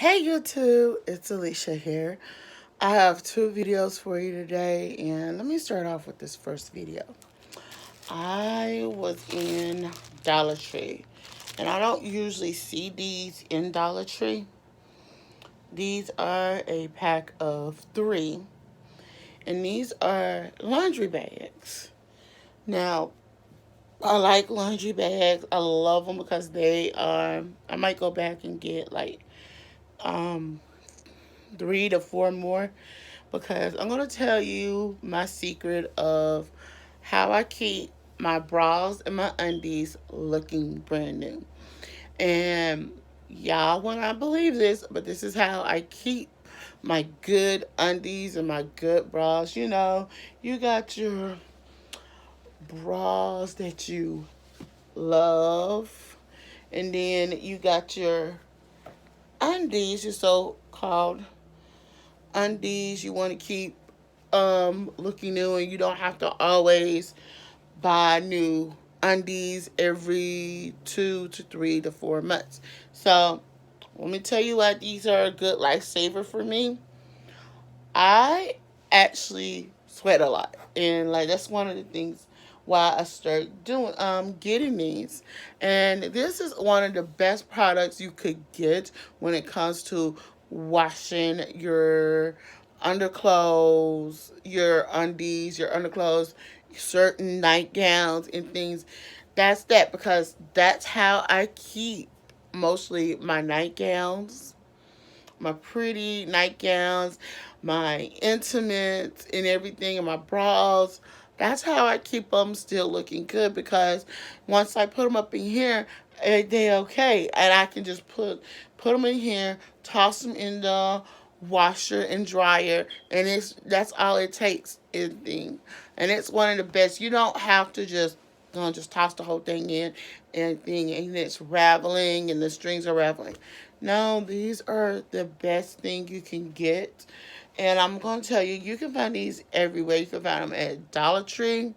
Hey YouTube, it's Alicia here. I have two videos for you today, and let me start off with this first video. I was in Dollar Tree, and I don't usually see these in Dollar Tree. These are a pack of three, and these are laundry bags. Now, I like laundry bags. I love them because they are, I might go back and get like um, 3 to 4 more because I'm going to tell you my secret of how I keep my bras and my undies looking brand new. And y'all will not believe this, but this is how I keep my good undies and my good bras. You got your bras that you love, and then you got your undies, your so called undies you want to keep looking new, and you don't have to always buy new undies every 2 to 3 to 4 months. So let me tell you why these are a good lifesaver for me. I actually sweat a lot, and like that's one of the things why I started doing getting these. And this is one of the best products you could get when it comes to washing your underclothes, your undies, your underclothes, certain nightgowns and things. That's that, because that's how I keep mostly my nightgowns, my pretty nightgowns, my intimates and everything, and my bras. That's how I keep them still looking good, because once I put them up in here, they okay, and I can just put them in here, toss them in the washer and dryer, and that's all it takes. Anything, and it's one of the best. You don't have to just toss the whole thing in and it's raveling and the strings are raveling. No, these are the best thing you can get. And I'm going to tell you, you can find these everywhere. You can find them at Dollar Tree.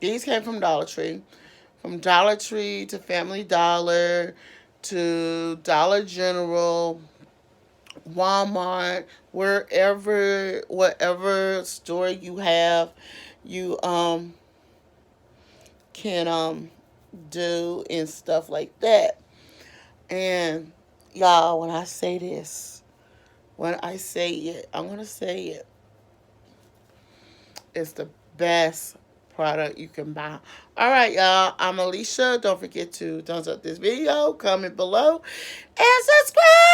These came from Dollar Tree. From Dollar Tree to Family Dollar to Dollar General, Walmart, whatever store you have, you can do and stuff like that. And y'all, when I say this, when I say it, I'm gonna say it. It's the best product you can buy. All right, y'all. I'm Alicia. Don't forget to thumbs up this video, comment below, and subscribe.